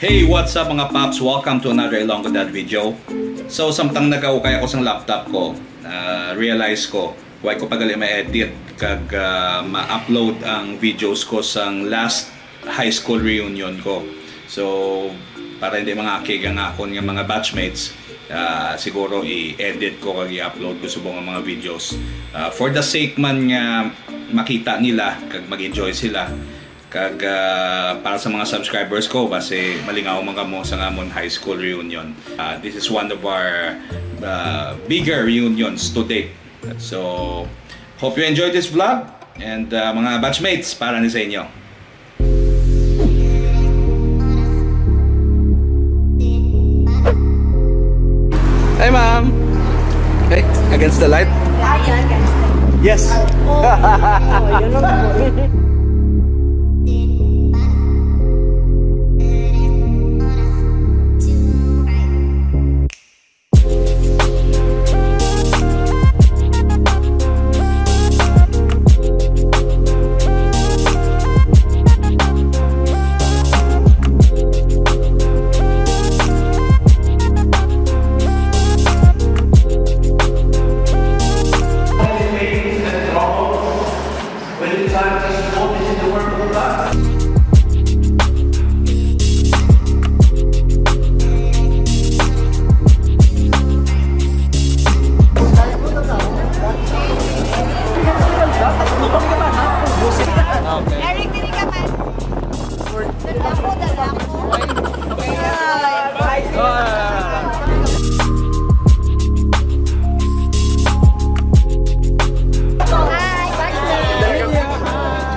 Hey, what's up mga paps? Welcome to another Ilonggo video. So, samtang nag-aukay ako sa laptop ko, realize ko, why ko pagali ma-edit kag ma-upload ang videos ko sa last high school reunion ko. So, para hindi mga akigang ako ng mga batchmates, siguro i-edit ko kag i-upload ko subong ang mga videos. For the sake man nga makita nila kag mag-enjoy sila. Kag para sa mga subscribers ko base malingaw mga mo sa amon high school reunion. This is one of our bigger reunions to date. So hope you enjoyed this vlog and mga batchmates para ni sa inyo. Hi ma'am. Okay, against the light? Yeah, against the light. Yes.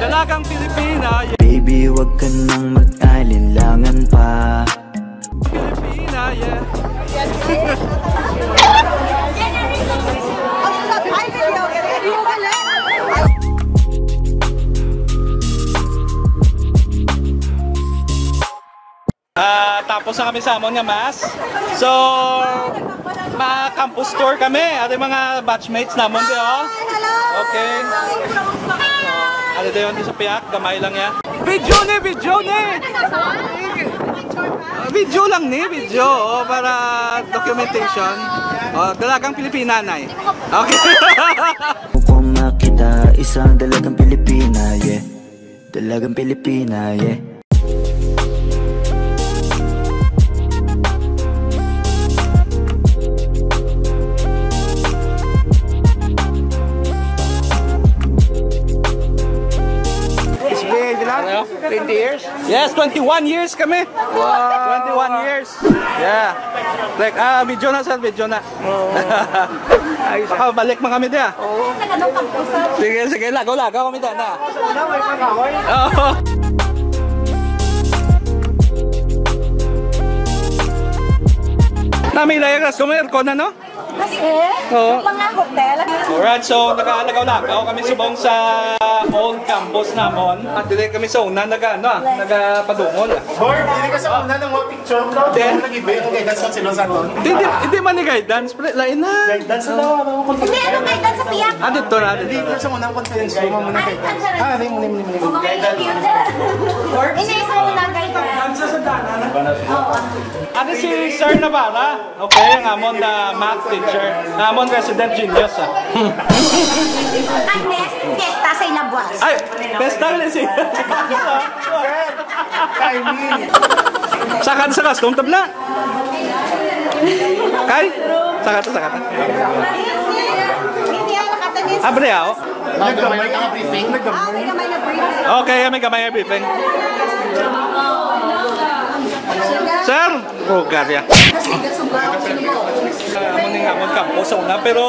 Dalagang Pilipina, yeah. Baby, wag ka nang mag-alinlangan pa. Pilipina, yeah. Tapos na kami sa amon nga mas. So, ma-campus tour kami. At mga batchmates namon di oh. Okay. Ano dayon di sa piyak, gamay lang ya. Video ni. Video lang ni, video oh, para documentation. Oh, dalagang Pilipina na. Okay. Kung makita isang dalagang Pilipina, yeah. Dalagang Pilipina, yeah. It's been 20 years? Yes, 21 years kami. Wow. 21 years. Yeah. Like, video na sir, video na. Ay, baka balik mga kami diya. Oo. Sige, lagaw kami diya na. Oo. Namilayas kami, aircon na no? Oo. Mga hotel. Alright, so nag-alagaw-lagaw kami subong sa old campus namon. At dili kami sa una nagapadungol. Boy, hindi ka sa una ng mga picture ko. Nag-iba yung guidance sa sila sa doon. Hindi man ni guidance, pero lain na. Guidance na daw. Hindi, ano guidance sa piyak? Dito na. Hindi ko sa unang conference room mo na guidance. Hindi. Hindi, sa unang guidance. Sa dana na. Ano si Sir Navarra? Okay, ang amon na math teacher. Amon resident genius Agnes, fiesta sa ilabwas. Ay, besta rin si. Sakat sa custom tabla. Kay? Sakat. Abre ako. Nag-gamay ka briefing. May kamay na briefing. Okay, may kamay na briefing. Sir, ya. Amon nga amon kampo sa una, pero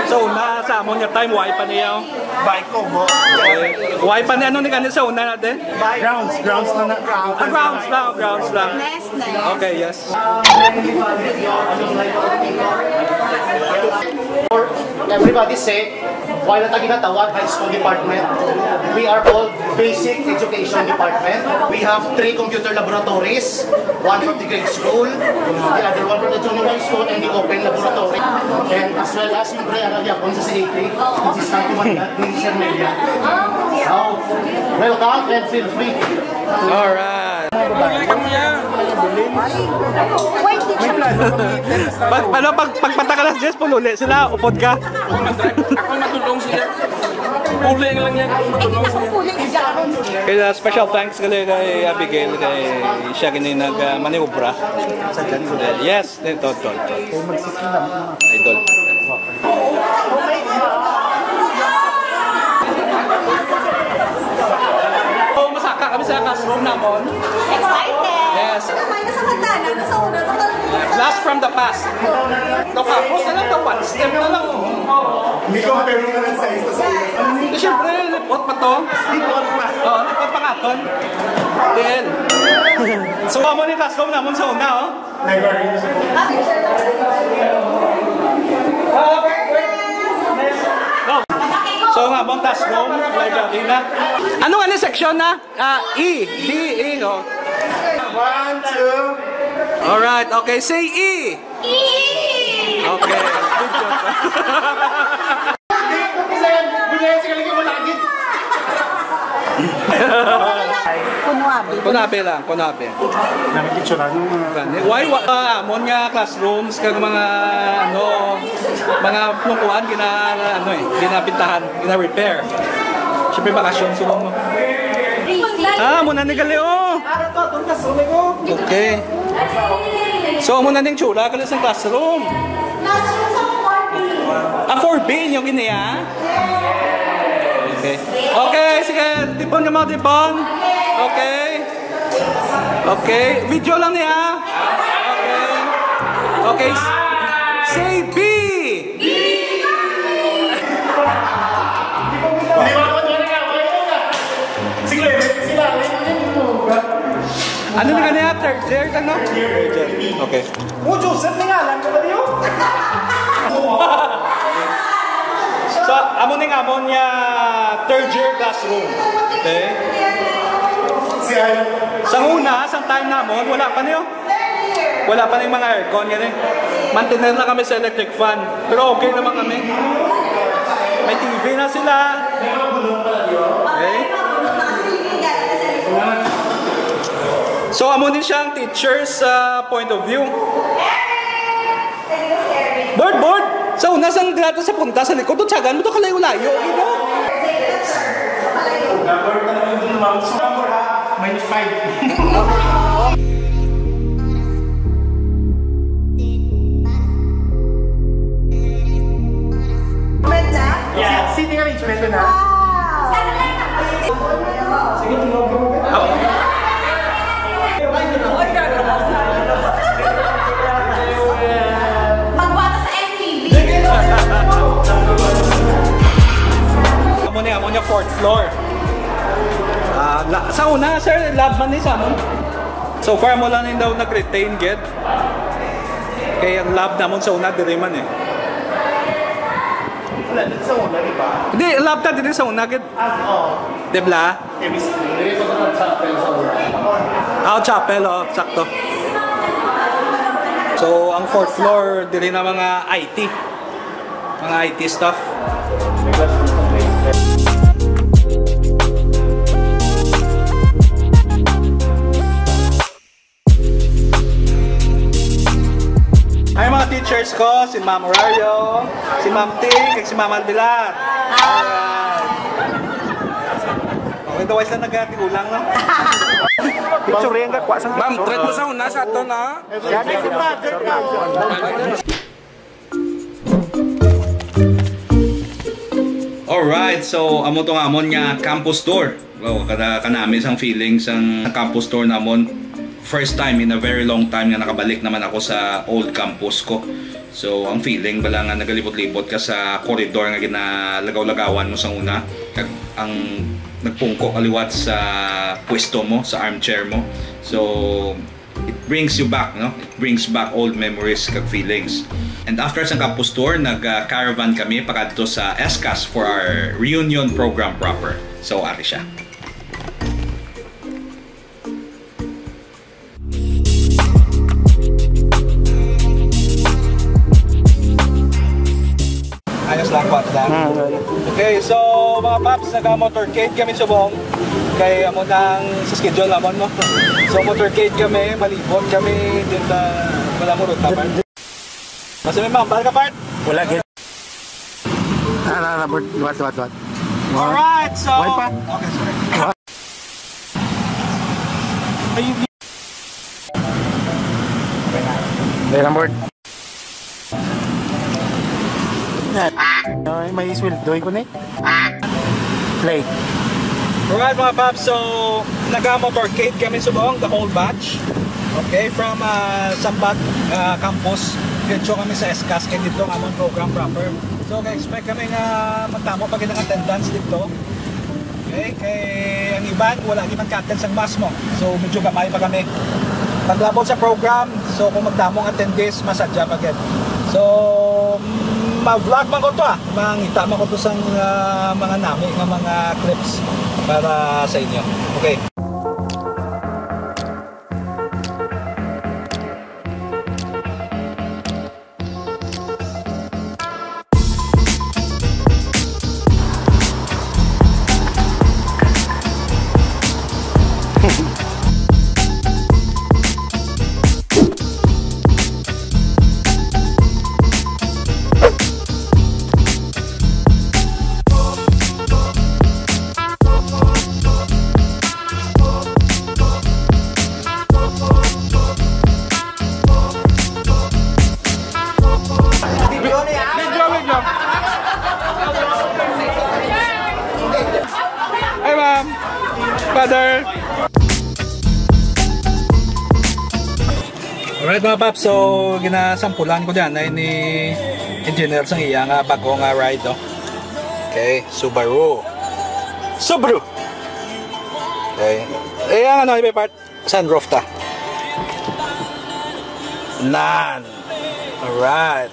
sa una sa amon nga time wifi pa niya. Bike ko mo. Wifi pa niya ano ni kanina sa una natin? Grounds na. Grounds lang. Okay, yes. Everybody say, why not ginatawag high school department? We are all basic education department. We have 3 computer laboratories, 1 from the grade school, the other one from the junior high school, and the open laboratory. And as well as yung pre-aragyakon sa CAT, which is Sir Media. So, welcome and feel free. Alright. Wait, teacher. Pag patakalas Jess, pululi sila, upod ka. Ako matulong sila. Puling lang yan. Hindi na kung puling igaron. Kaya special thanks kay Abigail, kay siya kini nag-maniobra. Yes, ito. Idol. Oh, masaka kami sa classroom namon. Excited. Yes. Kamay na sa hagdanan, nasa una. Blast from the past. Tapos na lang ito, one step na lang. Hindi ko pero na lang sa isa sa iyo. Siyempre, lipot pa to. Lipot pa. Oo, lipot pa nga to. Then, so mo ni classroom namon sa una, oh. So nga, mong classroom, library na. Ano nga ni section na? E, D, E, oh. 1, 2. Alright, okay, say E. E! Okay, good job. Kunabe lang, kunabe. Why amon nga classrooms kag mga mga pungkuan ginapintahan, gina-repair. Siyempre bakasyon sulong mo. Muna ni Galeo. Okay. So muna ning chula kala sa classroom. 4B yung giniya. Okay. Okay, sige, tipon ka mo, tipon. Okay. Okay, video lang niya. Okay. Okay. Say B. B. Ano na kanya? Third year ka no? Third year. Okay. Mo Joseph ni nga lang ka ba niyo? So, amon niya third year classroom. Okay? Sa una, sa time namon, wala pa niyo. Wala pa na yung mga aircon yan eh. Mantener na kami sa electric fan. Pero okay naman kami. May TV na sila. Okay? So, amon din siyang teacher's point of view. Board! Sa una, sang grato sa punta sa likod, tutsagan mo ito kalayo-layo. Okay mo? Minus 5. Yeah, seating arrangement na. Sige, Magbata sa MTV. Amo niya fourth floor. Sa una, sir, lab man ni sa amon. So far mo lang daw nag-retain get. Kaya ang lab namon sa una, dire man eh. Wala din sa una, di ba? Hindi, lab ta dire sa una get. Dibla? Chemistry. Dire sa una chapel sa una. Chapel, sakto. So, ang fourth floor, dire na mga IT. Mga IT stuff. Ay mga teachers ko, si Ma'am Orario, si Ma'am Ting, si Ma'am Albilar. Okay, daw lang nagkatigulang, no? Picture rin ka, kwa sang Ma'am, thread mo sa una sa ato na. Alright, so amo tong amon nga campus tour. Wow, kanami sang feelings ang campus tour namon. First time in a very long time nga nakabalik naman ako sa old campus ko. So, ang feeling bala nga nagalibot-libot ka sa corridor nga ginalagaw-lagawan mo sa una. Kag ang nagpungko kaliwat sa pwesto mo, sa armchair mo. So, it brings you back, no? It brings back old memories kag feelings. And after sa campus tour, nag-caravan kami pakadto sa ESCA'S for our reunion program proper. So, ari siya. Ayos lang, kwat lang. Okay, so mga paps, nag-motorcade kami subong. kay amo nang sa schedule amon mo. So motorcade kami, malibot kami din wala mo ruta pa. Kasi may mambal ka part? Wala gid. What? Alright, so Why pa? Okay, sorry. Ayun. Dahil ang board. Ay, may sweldoy ko na Play. Alright mga paps, so nag-motorcade kami subong, the whole batch. Okay, from Sambat campus. Dito kami sa ESCA'S kaya dito ang among program proper. So expect kami nga magtamo pag ng attendance dito. Okay, kay ang iban wala di man ka-attend sang mass mo. So medyo gamay pa kami. Paglabot sa program, so kung magdamong attendees, masadya pa agad. So ma-vlog man ko to mangita man ko to sang mga nami nga mga clips para sa inyo. Okay. Hi ma'am! Father! Alright mga paps, so ginasampulan ko dyan ay ni engineer sang iya nga bago nga ride Okay, Subaru. Okay. Ang ano, iba part sunroof ta. Nan. Alright.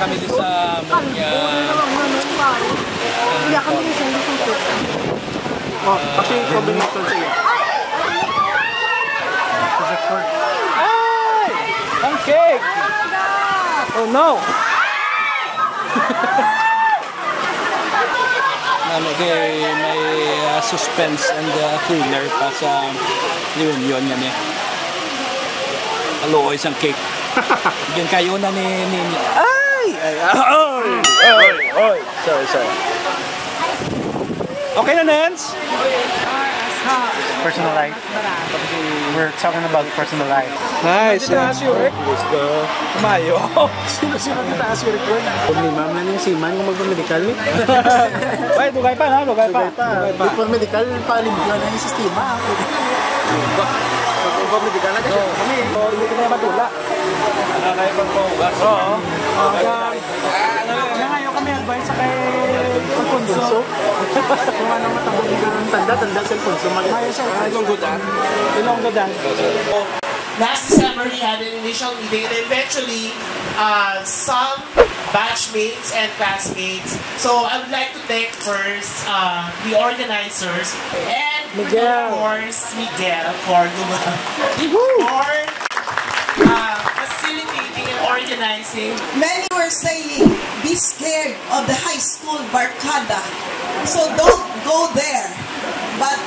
Kami din sa Kasi combination siya. Ay! Ang cake! Oh no! May suspense and thriller pa sa reunion yan eh. Alo, isang cake. Yan kayo na ni Sorry. Okay na, Nance? Personal life. We're talking about personal life. Nice. Taas yung work? Let's go. Mayo. Sino na taas yung work? Kung ni ma'am na yung siman kung magpa-medical ni. Ay, lugay pa na, lugay pa. Before medical, palibigyan na yung sistema. Pag-medical na kasi kami. Hindi ko na matula. Kaya pang paugas. Oo. Ngayon kami advice sa kay Alfonso. Kung ano matabong ng tanda sa Alfonso. Ilonggo dan. Last December, he had an initial meeting and eventually some batchmates and classmates. So I would like to thank first the organizers and of course Miguel for facilitating and organizing. Many were saying, be scared of the high school barkada, so don't go there. But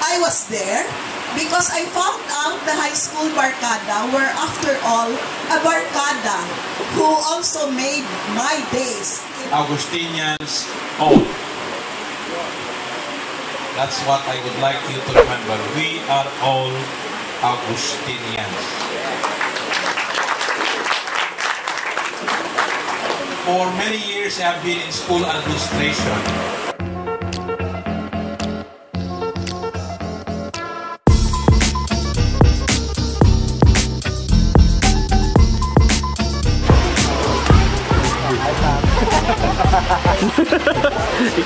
I was there because I found out the high school barkada were after all a barkada who also made my days. Agustinians own. That's what I would like you to remember. We are all Agustinians. For many years I have been in school administration.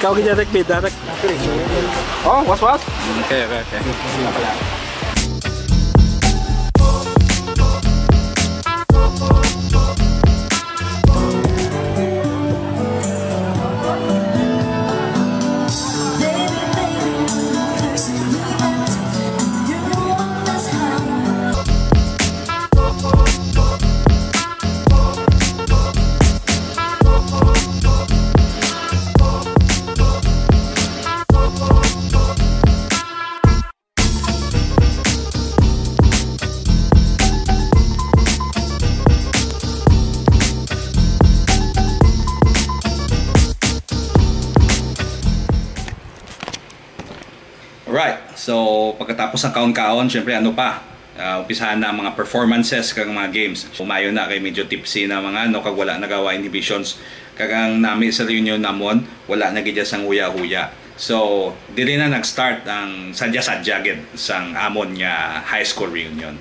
Ikaw kinyatak bida. Oh, was? Okay. So pagkatapos ng kaon-kaon, syempre ano pa? Umpisahan na mga performances kag mga games. Umayo na kay medyo tipsy na mga kag wala nagawa inhibitions. Kag ang nami sa reunion namon, wala na gid sang huya-huya. So dili na nag-start ang sadya-sadya gid sang amon nga high school reunion.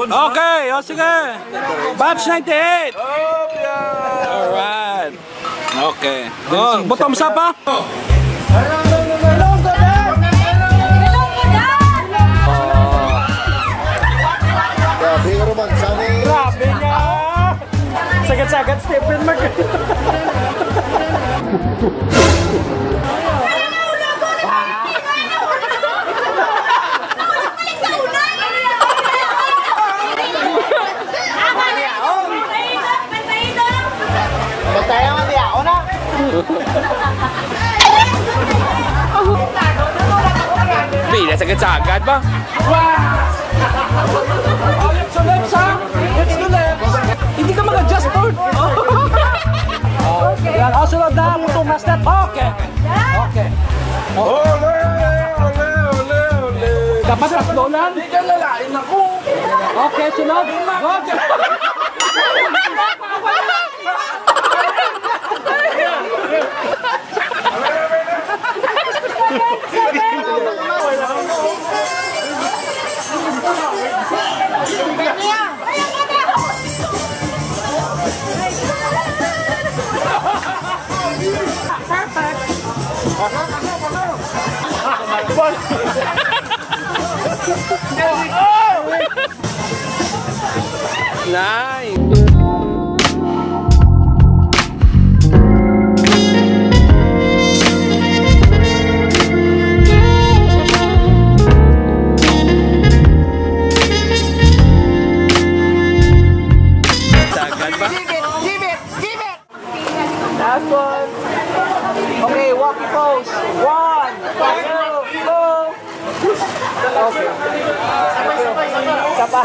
Okay, o sige. Batch 98. Alright. Okay. Oh, bottom up pa. Grabe nga naman, sana Grabe nga! Sagat-sagat Stephen Mark. Pila sagad-sagad ba? Oh, let's to left, ha? Let's to left. Hindi ka mag-adjust, Lord. Okay. Yan, sunod na. Mutong na step. Okay. Okay. Ole! Ole! Ole! Ole! Dapat tatlo lang. Hindi ka lalain ako. Okay, sunod. Okay. Nice. Last one. Okay, walkie pose. 1, 2, go. Okay. Sapa.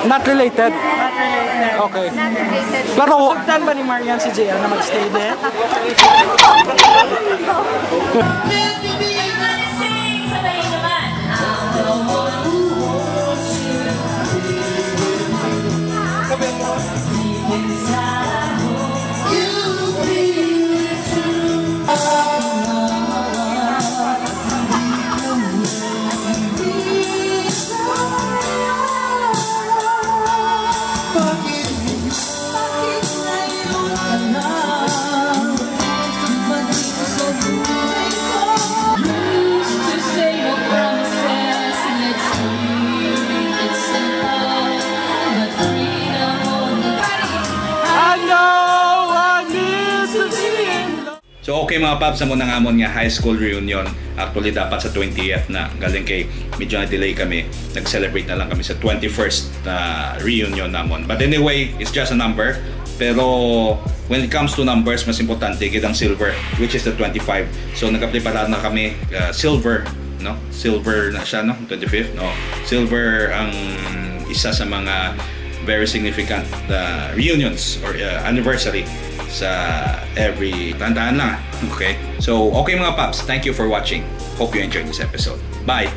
Not related. Okay. Pero Sultan ba ni Marian si JL na mag-stay there? So okay mga paps, sa muna nga amon nga high school reunion. Actually dapat sa 20th na, galing kay medyo na-delay kami. Nag-celebrate na lang kami sa 21st na reunion namon. But anyway, it's just a number. Pero when it comes to numbers, mas importante kitang silver, which is the 25. So nag-apply para na kami silver no? Silver na siya, no? 25th, no? Silver ang isa sa mga very significant reunions or anniversary sa every tandaan lang. Okay? So, okay mga paps, thank you for watching. Hope you enjoyed this episode. Bye!